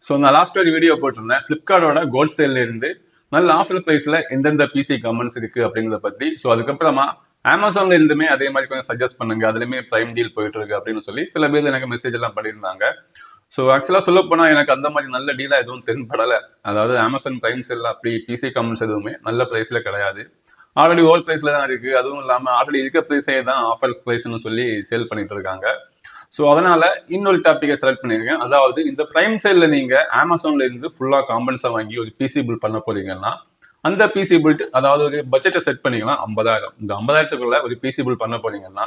So நான் last ஒரு video போட்டிருந்தேன் ஃப்ளிப்கார்ட்டோட கோல்ட் சேல்ல இருந்து நல்ல ஆஃபர் ப்ரைஸில் எந்தெந்த பிசி கமெண்ட்ஸ் இருக்கு அப்படிங்கிறத பற்றி. ஸோ அதுக்கப்புறமா அமேசான்ல இருந்துமே அதே மாதிரி கொஞ்சம் சஜஸ்ட் பண்ணுங்க, அதுலேயுமே ப்ரைம் டீல் போயிட்டு இருக்கு அப்படின்னு சொல்லி சில பேர் எனக்கு மெசேஜ் எல்லாம் பண்ணியிருந்தாங்க. ஸோ ஆக்சுவலாக சொல்ல போனால் எனக்கு அந்த மாதிரி நல்ல டீலாக எதுவும் தென்படலை. அதாவது அமேசான் ப்ரைம் சேல் அப்படி பிசி கமெண்ட்ஸ் எதுவுமே நல்ல ப்ரைஸில் கிடையாது. ஆல்ரெடி ஹோல் ப்ரைஸில் தான் இருக்குது. அதுவும் இல்லாமல் ஆல்ரெடி இருக்க ப்ரைஸே தான் ஆஃபர் ப்ரைஸ்ன்னு சொல்லி சேல் பண்ணிட்டு இருக்காங்க. ஸோ அதனால இன்னொரு டாப்பிக்கை செலக்ட் பண்ணியிருக்கேன். அதாவது இந்த பிரைம் சேல்ல நீங்க அமேசான்ல இருந்து ஃபுல்லா காம்பன்ஸா வாங்கி ஒரு பிசி பில் பண்ண போறீங்கன்னா அந்த பிசி பில்ட், அதாவது ஒரு பட்ஜெட்டை செட் பண்ணிக்கலாம் 50,000. இந்த 50,000க்குள்ள ஒரு பிசி பில் பண்ண போறீங்கன்னா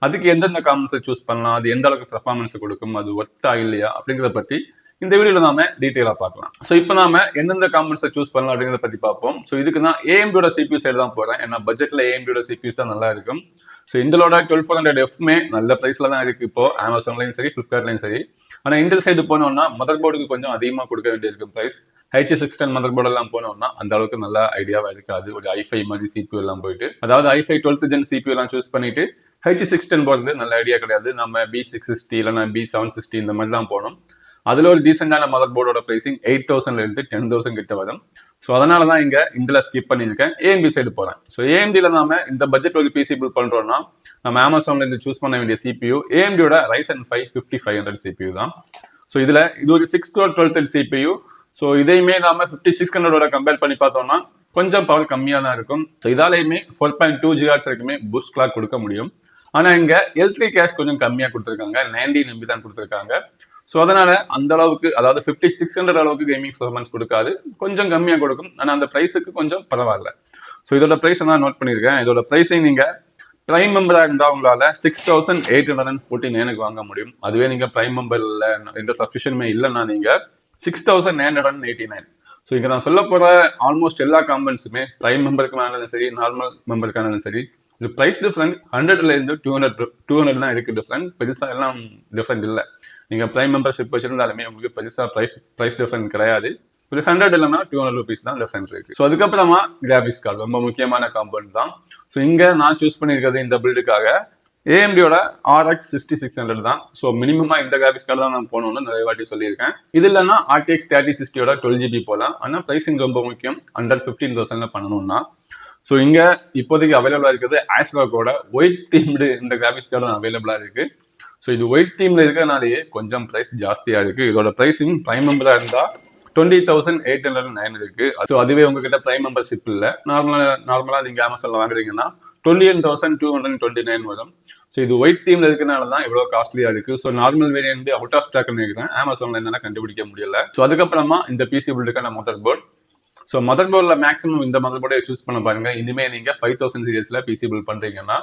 அதுக்கு எந்தெந்த காம்பன்ஸை சூஸ் பண்ணலாம், அது எந்த அளவுக்கு பெர்ஃபார்மன்ஸ் கொடுக்கும், அது ஒர்த்தா இல்லையா அப்படிங்கிறத பத்தி இந்த வீடியோல நாம டீட்டெயிலா பார்க்கலாம். ஸோ இப்போ நாம எந்தெந்த காம்பன்ஸை சூஸ் பண்ணலாம் அப்படிங்கிறத பத்தி பார்ப்போம். ஸோ இதுக்கு நான் ஏஎம்டியோட சிபியூ சைடு தான் போறேன். ஏன்னா பட்ஜெட்ல ஏஎம்டியோட சிபியூஸ் தான் நல்லா இருக்கும். ஸோ இந்தலோட 12400Fமே நல்ல ப்ரைஸ்ல தான் இருக்கு இப்போ அமேசான்லையும் சரி ஃப்ளிப்கார்ட்லையும் சரி. ஆனால் இன்டெல் சைடு போனோம்னா மதர் போர்டுக்கு கொஞ்சம் அதிகமாக கொடுக்க வேண்டியிருக்கும் ப்ரைஸ். H610 மதர் போர்டு எல்லாம் போனோம்னா அந்த அளவுக்கு நல்ல ஐடியாவா இருக்காது. ஒரு i5 மாதிரி சிபியூ எல்லாம் போயிட்டு, அதாவது i5 12th gen சிபியூ எல்லாம் சூஸ் பண்ணிட்டு H610 போகிறது நல்ல ஐடியா கிடையாது. நம்ம B660 இல்லைன்னா B760 இந்த மாதிரி தான் போனோம். அதுல ஒரு டீசென்டான மதர் போர்டோட பிரைசிங் 8,000ல இருந்து 10,000 கிட்ட வரும். ஸோ அதனால தான் இங்க இதில் ஸ்கிப் பண்ணியிருக்கேன், ஏஎம்டி சைடு போறேன். ஸோ ஏஎம்டியில் நாம இந்த பட்ஜெட் ஒரு பிசி பில் பண்றோம்னா நம்ம அமேசான்ல இருந்து சூஸ் பண்ண வேண்டிய சிபியூ ஏஎம்டியோட Ryzen 5 5500 சிபியூ தான். ஸோ இதுல இது ஒரு 6 core 12th சிபியூ. ஸோ இதையுமே நாம 5600ஓட கம்பேர் பண்ணி பார்த்தோம்னா கொஞ்சம் பவர் கம்மியாக தான் இருக்கும். ஸோ இதாலேயுமே 4.2 GHz வரைக்குமே பூஸ்ட் கிளாக் கொடுக்க முடியும். ஆனா இங்க L3 கேஷ் கொஞ்சம் கம்மியா கொடுத்துருக்காங்க, 90 MB தான் கொடுத்துருக்காங்க. ஸோ அதனால அந்த அளவுக்கு, அதாவது 5600 அளவுக்கு கேமிங் பெர்ஃபார்மன்ஸ் கொடுக்காது, கொஞ்சம் கம்மியாக கொடுக்கும். ஆனால் அந்த ப்ரைஸுக்கு கொஞ்சம் பரவாயில்ல. ஸோ இதோட ப்ரைஸ் நான் நோட் பண்ணியிருக்கேன். இதோட ப்ரைஸிங் நீங்கள் ப்ரைம் மெம்பராக இருந்தால் உங்களால் 6,849க்கு வாங்க முடியும். அதுவே நீங்கள் ப்ரைம் மெம்பரில் எந்த சப்ஸ்கிரிப்ஷனுமே இல்லைன்னா நீங்கள் 6,989. ஸோ இங்கே நான் சொல்ல போகிற ஆல்மோஸ்ட் எல்லா காம்பன்ஸுமே ப்ரைம் மெம்பருக்கு ஆனாலும் சரி, நார்மல் மெம்பருக்கு ஆனாலும் சரி, இது ப்ரைஸ் டிஃப்ரெண்ட் 100லேருந்து 200 தான் இருக்குது டிஃப்ரெண்ட். பெருசாக எல்லாம் டிஃப்ரெண்ட் இல்லை. நீங்கள் ப்ரைம் மெம்பர்ஷிப் வச்சிருந்தாலுமே உங்களுக்கு பெருசாக ப்ரைஸ் டிஃப்ரெண்ட் கிடையாது. ஒரு 100 இல்லைன்னா 200 ரூபீஸ் தான் டிஃப்ரெண்ட் இருக்கு. ஸோ அதுக்கப்புறமா கிராபிக்ஸ் கார்டு ரொம்ப முக்கியமான காம்பவுண்ட் தான். ஸோ இங்கே நான் சூஸ் பண்ணியிருக்கிறது இந்த பில்டுக்காக ஏஎம்டியோட RX 6600 தான். ஸோ மினிமமாக இந்த கிராபிக்ஸ் கார்டு தான் நான் போகணும்னு நிறைய வாட்டி சொல்லியிருக்கேன். இது இல்லைன்னா RTX 3060யோட 12GB போகலாம். ஆனால் ப்ரைஸிங் ரொம்ப முக்கியம். அண்டர் 15,000 பண்ணணும்னா. ஸோ இங்கே இப்போதைக்கு அவைலபிளாக இருக்கிறது ஆஸ்ட்ராக்கோட ஒயிட் தீம்டு இந்த கிராபிக்ஸ் கார்டு அவைலபிளாக இருக்கு. ஸோ இது ஒயிட் தீம்ல இருக்கிறனாலேயே கொஞ்சம் ப்ரைஸ் ஜாஸ்தியாக இருக்கு. இதோட ப்ரைஸிங் ப்ரைம் மெம்பராக இருந்தால் 20,809 இருக்கு. ஸோ அதுவே உங்ககிட்ட ப்ரைம் மெம்பர்ஷிப் இல்லை, நார்மலாக நீங்கள் அமேசான்ல வாங்குறீங்கன்னா 28,229 வரும். ஸோ இது ஒயிட் தீம்ல இருக்கிறனால தான் இவ்வளோ காஸ்ட்லியாக இருக்கு. So normal variant out of stock நினைக்கிறேன், அமேசான்ல என்னன்னா கண்டுபிடிக்க முடியல. ஸோ அதுக்கப்புறமா இந்த பிசி பில்டுக்கான மதர் போர்டு. ஸோ மதர் போர்டில் மேக்ஸிமம் இந்த மதர் போர்டை சூஸ் பண்ண பாருங்க. இனிமேல் நீங்கள் 5000 சீரியஸ்ல பிசி பில் பண்றீங்கன்னா.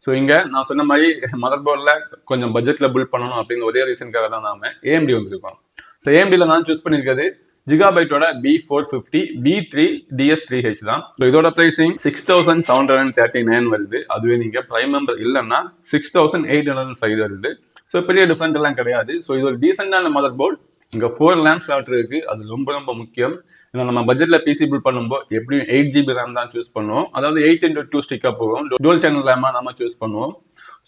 ஸோ இங்கே நான் சொன்ன மாதிரி மதர் போர்டில் கொஞ்சம் பட்ஜெட்டில் பில்ட் பண்ணணும் அப்படிங்கிற ஒரே ரீசனுக்காக தான் நாம ஏஎம்டி வந்திருக்கோம். ஸோ ஏஎம்டியில் நான் சூஸ் பண்ணியிருக்கிறது ஜிகாபைட்டோட B450 B3 DS3H தான். ஸோ இதோட பிரைசிங் 6,739 வருது. அதுவே நீங்கள் ப்ரைம் மெம்பர் இல்லைன்னா 6,805 வருது. ஸோ பெரிய டிஃப்ரெண்ட் எல்லாம் கிடையாது. ஸோ இது ஒரு டீசெண்டான மதர் போர்டு. இங்கே 4 லேம்ப் ஸ்லாட் இருக்கு, அது ரொம்ப ரொம்ப முக்கியம். ஏன்னா நம்ம பட்ஜெட்ல பிசி பில் பண்ணும்போது எப்படியும் 8GB ரேம் தான் சூஸ் பண்ணுவோம். அதாவது 8x2 ஸ்டிக்காக போகும். டுவல் சேனல் ரேமா நம்ம சூஸ் பண்ணுவோம்.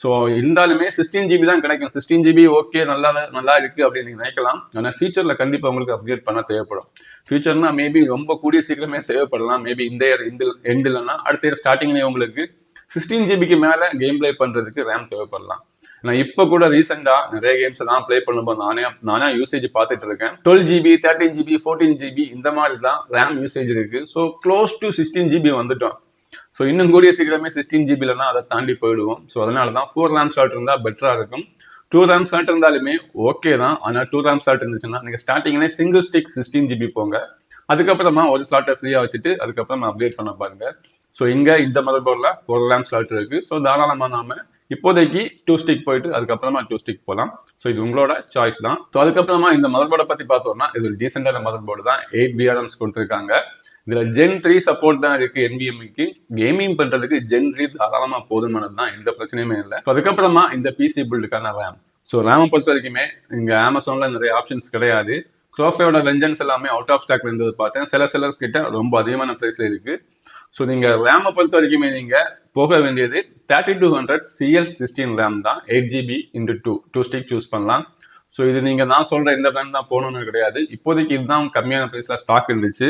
ஸோ இருந்தாலுமே 16GB தான் கிடைக்கும். 16GB ஓகே, நல்லா இருக்கு அப்படின்னு நீங்க நினைக்கலாம். ஆனால் ஃபியூச்சர்ல கண்டிப்பா உங்களுக்கு அப்கிரேட் பண்ண தேவைப்படும். ஃபியூச்சர்னா மேபி ரொம்ப கூடிய சீக்கிரமே தேவைப்படலாம். மேபி இந்த இயர் எண்ட் இல்லைன்னா அடுத்த இயர் ஸ்டார்டிங்லேயே உங்களுக்கு 16GBக்கு மேல கேம் பிளே பண்றதுக்கு ரேம் தேவைப்படலாம். நான் இப்போ கூட ரீசெண்டா நிறைய கேம்ஸ் தான் பிளே பண்ணும்போது நானே யூசேஜ் பார்த்துட்டு இருக்கேன். 12GB 13GB 14GB இந்த மாதிரி தான் ரேம் யூசேஜ் இருக்கு. ஸோ க்ளோஸ் டு 16GB வந்துட்டோம். ஸோ இன்னும் கூடிய சீக்கிரமே 16GBலன்னா அதை தாண்டி போயிடுவோம். ஸோ அதனால தான் 4 ரேம் ஸ்லாட் இருந்தால் பெட்டரா இருக்கும். 2 ரேம் ஸ்லாட் இருந்தாலுமே ஓகே தான். ஆனால் 2 ரேம் ஸ்லாட் இருந்துச்சுன்னா நீங்க ஸ்டார்டிங்லேயே சிங்கிள் ஸ்டிக் 16GB போங்க. அதுக்கப்புறமா ஒரு ஸ்லாட்டை ஃப்ரீயா வச்சுட்டு அதுக்கப்புறம் அப்டேட் பண்ண பாருங்க. ஸோ இங்க இந்த மதர் போர்டில் 4 ரேம் ஸ்லாட் இருக்கு. ஸோ தாராளமாக நாம இப்போதைக்கு 2 ஸ்டிக் போயிட்டு அதுக்கப்புறமா 2 ஸ்டிக் போகலாம். ஸோ இது உங்களோட சாய்ஸ் தான். ஸோ அதுக்கப்புறமா இந்த மதர் போர்டை பத்தி பார்த்தோம்னா இது ஒரு டீசெண்டான மதர் போர்டு தான். 8 VRMs கொடுத்துருக்காங்க. இதுல Gen 3 சப்போர்ட் தான் இருக்கு. NVMeக்கு கேமிங் பண்றதுக்கு Gen 3 தாராளமா போதுமானது தான், எந்த பிரச்சனையுமே இல்லை. அதுக்கப்புறமா இந்த பிசி பில்டுக்கான ரேம். ஸோ ரேமை பொறுத்த வரைக்குமே இங்க அமேசான்ல நிறைய ஆப்ஷன்ஸ் கிடையாது. க்ரோஃபையோட வெஞ்சன்ஸ் எல்லாமே அவுட் ஆஃப் ஸ்டாக்ல இருந்தது பார்த்தேன். சில செல்லர்ஸ் கிட்ட ரொம்ப அதிகமான பிரைஸ்ல இருக்கு. ஸோ நீங்க ரேமை பொறுத்த வரைக்குமே நீங்க போக வேண்டியது 3200 CL16 ரேம் தான். 8GB × 2 ஸ்டிக் சூஸ் பண்ணலாம். ஸோ இது நீங்கள் நான் சொல்கிற இந்த பிராண்ட் தான் போகணுன்னு கிடையாது. இப்போதைக்கு இதுதான் கம்மியான ப்ரைஸில் ஸ்டாக் இருந்துச்சு.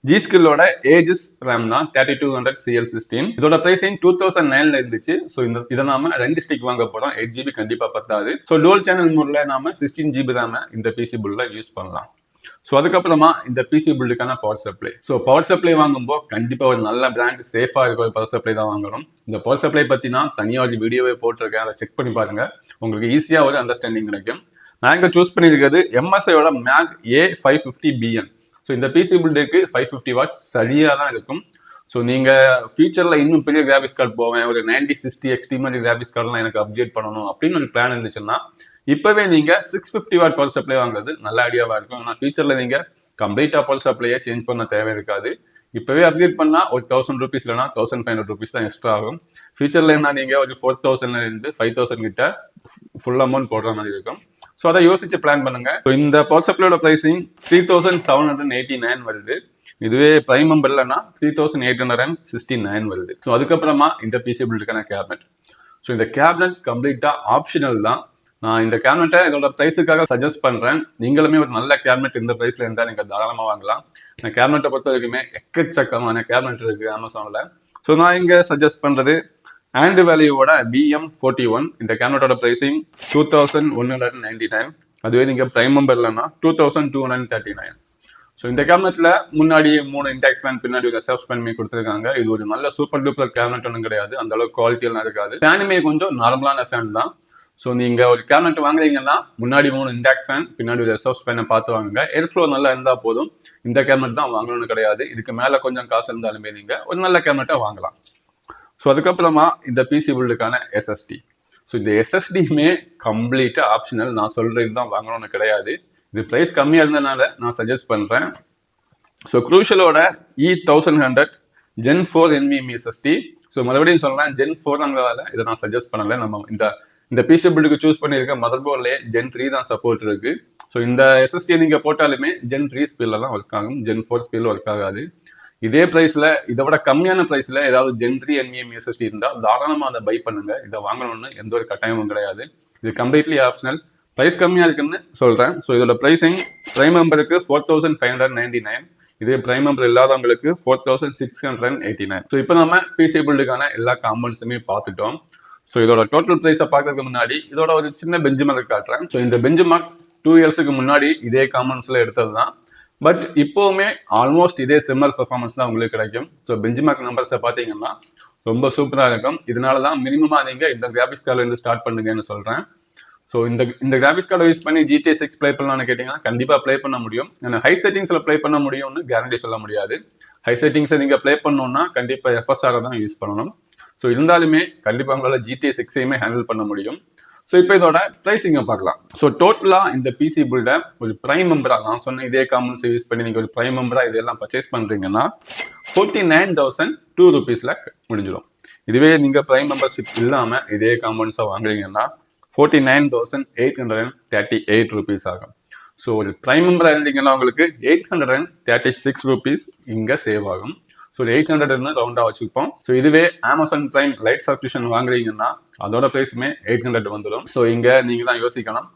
ஜி ஸ்கில்லோட ஏஜஸ் ரேம் தான் 3200 CL16. இதோட பிரைசிங் 2009ல இருந்துச்சு. ஸோ இதை நாம 2 ஸ்டிக் வாங்க போறோம். 8GB கண்டிப்பா பத்தாது. ஸோ டோல் சேனல் மோட்ல நாம 16GB ரேம் இந்த பிசி புல்ல யூஸ் பண்ணலாம். ஸோ அதுக்கப்புறமா இந்த பிசி பில்டுக்கான power supply. So power supply வாங்கும்போது கண்டிப்பாக ஒரு நல்ல பிராண்ட் சேஃபாக இருக்கிற பவர் சப்ளை தான் வாங்கணும். இந்த பவர் சப்ளை பற்றினா தனியாக ஒரு வீடியோவே போட்டிருக்கேன், அதை செக் பண்ணி பாருங்க, உங்களுக்கு ஈஸியாக ஒரு அண்டர்ஸ்டாண்டிங் கிடைக்கும். நான் இங்கே சூஸ் பண்ணியிருக்கிறது MSIயோட மேக் A550BN. ஸோ இந்த பிசி பில்டுக்கு 550 வாட்ஸ் சரியாக தான் இருக்கும். ஸோ நீங்கள் ஃபியூச்சரில் இன்னும் பெரிய கிராபிக்ஸ் கார்டு போவேன், ஒரு 9060 XT மாதிரி கிராபிக்ஸ் கார்டெலாம் எனக்கு அப்டேட் பண்ணணும் அப்படின்னு ஒரு பிளான் இருந்துச்சுன்னா இப்பவே நீங்க 650 வாட் பவர் சப்ளை வாங்குறது நல்ல ஐடியாவா இருக்கும். ஆனால் ஃபியூச்சர்ல நீங்க கம்ப்ளீட்டா பவர் சப்ளையே சேஞ்ச் பண்ண தேவை இருக்காது. இப்பவே அப்கிரேட் பண்ணா ஒரு 1000 ரூபீஸ் இல்லைனா 1500 ரூபீஸ் தான் எக்ஸ்ட்ரா ஆகும். ஃபியூச்சர்ல என்ன நீங்க ஒரு 4000 இருந்து 5000 கிட்ட ஃபுல் அமௌண்ட் போடுற மாதிரி இருக்கும். ஸோ அதை யோசிச்சு பிளான் பண்ணுங்க. இந்த பவர் சப்ளையோட பிரைசிங் 3789 வருது. இதுவே பிரைம் மெம்பர்லன்னா 3869 வருது. ஸோ அதுக்கப்புறமா இந்த பிசி பில்டுக்கான கேபினட். ஸோ இந்த கேபினட் கம்ப்ளீட்டா ஆப்ஷனல் தான். நான் இந்த கேபினட்டை இதோட ப்ரைஸுக்காக சஜஸ்ட் பண்ணுறேன். நீங்களுமே ஒரு நல்ல கேபினட் இந்த ப்ரைஸில் இருந்தால் நீங்கள் தாராளமாக வாங்கலாம். இந்த கேபினட்டை பொறுத்த வரைக்குமே எக்கச்சக்கமான கேபினட் இருக்குது அமேசானில். ஸோ நான் இங்கே சஜஸ்ட் பண்ணுறது ஆண்ட் வேல்யூவோட BM41. இந்த கேபினட்டோட ப்ரைஸிங் 2199. அதுவே நீங்கள் ப்ரைம் மெம்பர்லன்னா 2239. ஸோ இந்த கேபினெட்டில் முன்னாடி 3 இன்டாக்ஸ் ஃபேன், பின்னாடி ஒரு ரிசர்வ் ஃபேன் கொடுத்துருக்காங்க. இது ஒரு நல்ல சூப்பர் டூப்பர் கேபினட் ஒன்றும் கிடையாது, அந்த அளவுக்கு குவாலிட்டியெல்லாம் இருக்காது. ஃபேனுமே கொஞ்சம் நார்மலான ஃபேன் தான். ஸோ நீங்கள் ஒரு கேபினட் வாங்குறீங்கன்னா முன்னாடி 3 இன்டாக்ட் ஃபேன், பின்னாடி ஒரு ரிசர்வ் ஃபேனை பார்த்து வாங்குங்க. ஏர் ஃப்ளோ நல்லா இருந்தால் போதும். இந்த கேபினட் தான் வாங்கணும்னு கிடையாது. இதுக்கு மேலே கொஞ்சம் காசு இருந்தாலுமே நீங்கள் ஒரு நல்ல கேபினட்டை வாங்கலாம். ஸோ அதுக்கப்புறமா இந்த பிசி பில்டுக்கான SSD. ஸோ இந்த SSDயுமே கம்ப்ளீட்டாக ஆப்ஷனல். நான் சொல்கிறது தான் வாங்கணும்னு கிடையாது. இது ப்ரைஸ் கம்மியாக இருந்ததுனால நான் சஜஸ்ட் பண்ணுறேன். ஸோ க்ரூஷலோட E1100 Gen 4 NVMe SSD. So மறுபடியும் சொல்கிறேன், Gen 4ங்கிறதால இதை நான் சஜஸ்ட் பண்ணலை. நம்ம இந்த பிசி பில்டுக்கு சூஸ் பண்ணியிருக்க மதர் போர்ட்லேயே Gen 3 தான் சப்போர்ட் இருக்கு. ஸோ இந்த SSD நீங்கள் போட்டாலுமே Gen 3 ஸ்பீடில் தான் ஒர்க் ஆகும், Gen 4 ஸ்பீடில் ஒர்க் ஆகாது. இதே ப்ரைஸில் இதை விட கம்மியான ப்ரைஸில் ஏதாவது Gen 3 NVMe SSD இருந்தால் தாராளமாக அதை பை பண்ணுங்க. இதை வாங்கணும்னு எந்த ஒரு கட்டாயமும் கிடையாது. இது கம்ப்ளீட்லி ஆப்ஷனல். ப்ரைஸ் கம்மியாக இருக்குன்னு சொல்கிறேன். ஸோ இதோட ப்ரைஸிங் பிரைம் மெம்பருக்கு 4599. இதே பிரைம் மெம்பர் இல்லாதவங்களுக்கு 4689. ஸோ இப்போ நம்ம பிசி பில்டுக்கான எல்லா காம்பனன்ட்ஸுமே பார்த்துட்டோம். ஸோ இதோட டோட்டல் ப்ரைஸை பார்க்கறதுக்கு முன்னாடி இதோட ஒரு சின்ன பெஞ்ச் மார்க் காட்டுறேன். ஸோ இந்த பெஞ்ச் மார்க் 2 இயர்ஸுக்கு முன்னாடி இதே காம்பனன்ட்ஸில் எடுத்தது தான். பட் இப்போவுமே ஆல்மோஸ்ட் இதே சிமிலர் பெர்ஃபார்மன்ஸ் தான் உங்களுக்கு கிடைக்கும். ஸோ பெஞ்ச் மார்க் நம்பர்ஸை பார்த்தீங்கன்னா ரொம்ப சூப்பராக இருக்கும். இதனால தான் மினிமமாக நீங்கள் இந்த கிராபிக்ஸ் கார்டில் ஸ்டார்ட் பண்ணுங்கன்னு சொல்கிறேன். ஸோ இந்த கிராபிக்ஸ் கார்டை யூஸ் பண்ணி GTA 6 ப்ளே பண்ணலாம்னு கேட்டிங்கன்னா கண்டிப்பாக ப்ளே பண்ண முடியும். ஆனால் ஹை செட்டிங்ஸில் ப்ளே பண்ண முடியும்னு கேரண்டி சொல்ல முடியாது. ஹை செட்டிங்ஸை நீங்கள் ப்ளே பண்ணணுன்னா கண்டிப்பாக FSR தான் யூஸ் பண்ணணும். ஸோ இருந்தாலுமே கண்டிப்பாக உங்களால் GTA 6ஐயுமே ஹேண்டில் பண்ண முடியும். ஸோ இப்போ இதோட ப்ரைஸிங்கை பார்க்கலாம். ஸோ டோட்டலாக இந்த பிசி பில்டை ஒரு பிரைம் மெம்பராக நான் சொன்ன இதே காமன்ஸ் யூஸ் பண்ணி நீங்கள் ஒரு பிரைம் மெம்பராக இதெல்லாம் பர்ச்சேஸ் பண்ணுறீங்கன்னா 49,002 ரூபீஸில் முடிஞ்சிடும். இதுவே நீங்கள் பிரைம் மெம்பர்ஷிப் இல்லாமல் இதே காம்பனன்ஸாக வாங்குறீங்கன்னா 49,838 ரூபீஸ் ஆகும். ஸோ ஒரு பிரைம் மெம்பராக இருந்தீங்கன்னா உங்களுக்கு 836 ரூபீஸ் இங்கே சேவ் ஆகும். ஸோ 800 ரவுண்டாக வச்சுப்போம். ஸோ இதுவே அமேசான் பிரைம் லைட் சப்ஸ்கிரிப்ஷன் வாங்குறீங்கன்னா அதோட ப்ரைஸுமே 800 வந்துடும். ஸோ இங்கே நீங்கள் தான் யோசிக்கணும்.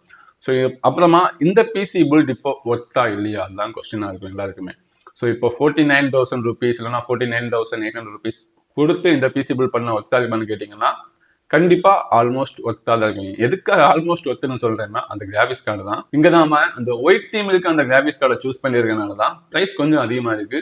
ஸோ அப்புறமா இந்த பிசி பில்ட் இப்போ ஒர்த்தா இல்லையா, அதுதான் கொஸ்டினாக இருக்கும் எல்லாருக்குமே. ஸோ இப்போ 49,000 ரூபீஸ் இல்லைனா 49,800 ரூபீஸ் கொடுத்து இந்த பிசி பில்ட் பண்ண ஒர்த்தா இருக்குன்னு கேட்டிங்கன்னா கண்டிப்பாக ஆல்மோஸ்ட் ஒர்த்தாக தான் இருக்குங்க. எதுக்காக ஆல்மோஸ்ட் ஒர்த்துன்னு சொல்கிறேன்னா அந்த கிராபிக்ஸ் கார்டு தான். இங்கே நாம அந்த ஒயிட் தீம் இருக்க அந்த கிராபிக்ஸ் கார்டை சூஸ் பண்ணியிருக்கனால தான் ப்ரைஸ் கொஞ்சம் அதிகமாக இருக்குது.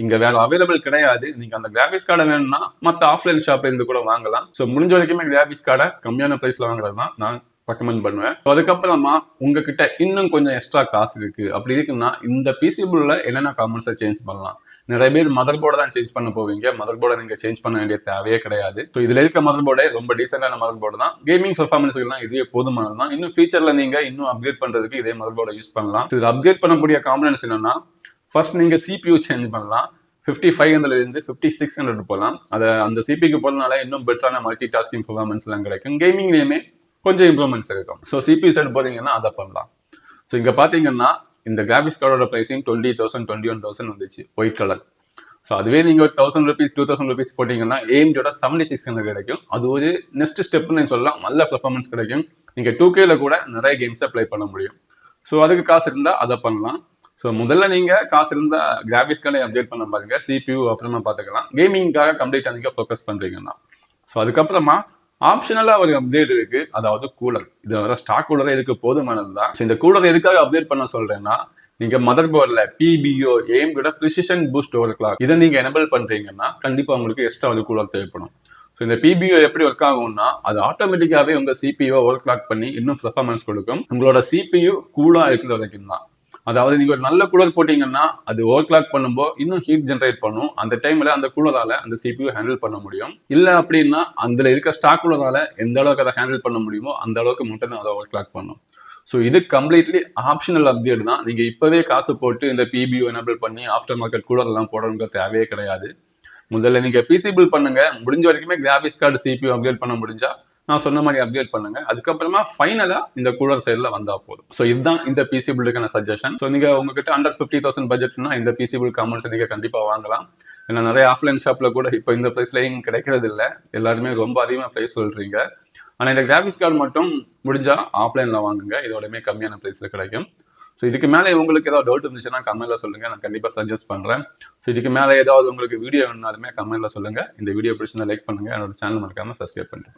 இங்கே வேற அவைலபிள் கிடையாது. நீங்கள் அந்த கிராபிக்ஸ் கார்டை வேணும்னா மற்ற ஆஃப்லைன் ஷாப்ல இருந்து கூட வாங்கலாம். ஸோ முடிஞ்ச வரைக்குமே கிராபிக்ஸ் கார்டை கம்மியான ப்ரைஸில் வாங்குறது தான் நான் ரெக்கமெண்ட் பண்ணுவேன். ஸோ அதுக்கப்புறமா உங்ககிட்ட இன்னும் கொஞ்சம் எக்ஸ்ட்ரா காசு இருக்குது அப்படி இருக்குன்னா இந்த பிசி பில்ல என்னென்ன காம்பனன்ஸை சேஞ்ச் பண்ணலாம். நிறைய பேர் மதர் போர்டை தான் சேஞ்ச் பண்ண போவீங்க. மதர் போர்டை நீங்கள் சேஞ்ச் பண்ண வேண்டிய தேவையே கிடையாது. ஸோ இதில் இருக்க மதர் போர்டே ரொம்ப டீசெண்டான மதர் போர்டு தான். கேமிங் பெர்ஃபார்மன்ஸுக்குலாம் இதுவே போதுமானது தான். இன்னும் ஃபியூச்சரில் நீங்கள் இன்னும் அப்கிரேட் பண்ணுறதுக்கு இதே மதர் போர்டை யூஸ் பண்ணலாம். இது அப்கிரேட் பண்ணக்கூடிய காம்பனன்ஸ் என்னன்னா ஃபர்ஸ்ட் நீங்கள் CPU சேஞ்ச் பண்ணலாம். 5500 5600 போகலாம். அதை அந்த சிபிக்கு போகிறதுனால இன்னும் பெட்டரான மல்டி டாஸ்கிங் பெர்ஃபார்மன்ஸ்லாம் கிடைக்கும். கேமிங்லேயுமே கொஞ்சம் இம்ப்ரூவ்மெண்ட்ஸ் இருக்கும். ஸோ CPU சைடு போகிறீங்கன்னா அதை பண்ணலாம். ஸோ இங்கே பார்த்தீங்கன்னா இந்த கிராபிக்ஸ் கார்டோட ப்ரைஸிங் 20,000 21,000 வந்துச்சு ஒயிட் கலர். ஸோ அதுவே நீங்கள் ஒரு 1000 ரூபீஸ் 2000 ரூபீஸ் போட்டிங்கன்னா AMDோட 7600 கிடைக்கும். அது ஒரு நெக்ஸ்ட் ஸ்டெப்னு சொல்லலாம். நல்ல பெர்ஃபார்மன்ஸ் கிடைக்கும். நீங்கள் 2Kல கூட நிறைய கேம்ஸை ப்ளே பண்ண முடியும். ஸோ அதுக்கு காசு இருந்தால் அதை பண்ணலாம். ஸோ முதல்ல நீங்கள் காசு இருந்தால் கிராஃபிக்ஸ் கார்டை அப்டேட் பண்ண பாருங்க, CPU அப்புறமா பார்த்துக்கலாம். கேமிங்காக கம்ப்ளீட்டாக நீங்கள் ஃபோக்கஸ் பண்ணுறீங்கன்னா. ஸோ அதுக்கப்புறமா ஆப்ஷனலாக ஒரு அப்டேட் இருக்கு, அதாவது கூலர். இது வர ஸ்டாக் கூலரே இதுக்கு போதுமானது தான். ஸோ இந்த கூலர் எதுக்காக அப்டேட் பண்ண சொல்றேன்னா, நீங்க மதர் போர்டில் PBO AMD precision boost over clock இதை நீங்க எனபிள் பண்றீங்கன்னா கண்டிப்பா உங்களுக்கு எக்ஸ்ட்ரா ஒரு கூலர் தேவைப்படும். ஸோ இந்த PBO எப்படி ஒர்க் ஆகும்னா, அது ஆட்டோமேட்டிக்காவே உங்க CPU ஓவர் கிளாக் பண்ணி இன்னும் பெர்ஃபார்மன்ஸ் கொடுக்கும். உங்களோட CPU கூலா இருக்கிற வரைக்கும் தான். அதாவது நீங்க ஒரு நல்ல கூலர் போட்டீங்கன்னா அது ஓவர் கிளாக் பண்ணும்போது இன்னும் ஹீட் ஜென்ரேட் பண்ணும். அந்த டைம்ல அந்த கூலரால அந்த CPU ஹேண்டில் பண்ண முடியும். இல்ல அப்படின்னா அதுல இருக்க ஸ்டாக் கூலரால எந்த அளவுக்கு அதை ஹேண்டில் பண்ண முடியுமோ அந்த அளவுக்கு மட்டும் தான் அதை ஓவர் கிளாக் பண்ணும். ஸோ இது கம்ப்ளீட்லி ஆப்ஷனல் அப்டேட் தான். நீங்க இப்பவே காசு போட்டு இந்த PBO எனபிள் பண்ணி ஆஃப்டர் மார்க்கெட் கூலர் எல்லாம் போடணுங்கிற தேவையே கிடையாது. முதல்ல நீங்க PC பில் பண்ணுங்க. முடிஞ்ச வரைக்குமே கிராஃபிக்ஸ் கார்டு CPU அப்டேட் பண்ண முடிஞ்சா நான் சொன்ன மாதிரி அப்டேட் பண்ணுங்க. அதுக்கப்புறமா ஃபைனலா இந்த கூலர் சைடில் வந்தா போதும். ஸோ இதுதான் இந்த PC பில்டுக்கான சஜஷன். ஸோ நீங்க உங்ககிட்ட அண்டர் 50,000 பட்ஜெட்னா இந்த PC பில் காமன்ஸ் நீங்க கண்டிப்பா வாங்கலாம். ஏன்னா நிறைய ஆஃப்லைன் ஷாப்ல கூட இப்போ இந்த ப்ரைஸ்லையும் கிடைக்கிறது இல்லை. எல்லாருமே ரொம்ப அதிகமாக ப்ரைஸ் சொல்றீங்க. ஆனால் இந்த கிராஃபிக்ஸ் கார்டு மட்டும் முடிஞ்சா ஆஃப்லைனில் வாங்குங்க, இதோடமே கம்மியான ப்ரைஸில் கிடைக்கும். ஸோ இதுக்கு மேலே உங்களுக்கு ஏதாவது டவுட் இருந்துச்சுன்னா கமெண்ட்ல சொல்லுங்கள், நான் கண்டிப்பாக சஜஸ்ட் பண்ணுறேன். ஸோ இதுக்கு மேலே ஏதாவது உங்களுக்கு வீடியோ வேணுனாலுமே கமெண்ட்ல சொல்லுங்கள். இந்த வீடியோ பிடிச்சிருந்தா லைக் பண்ணுங்கள், என்னோட சேனல் மறக்காமல் சப்ஸ்கிரைப் பண்ணுறேன்.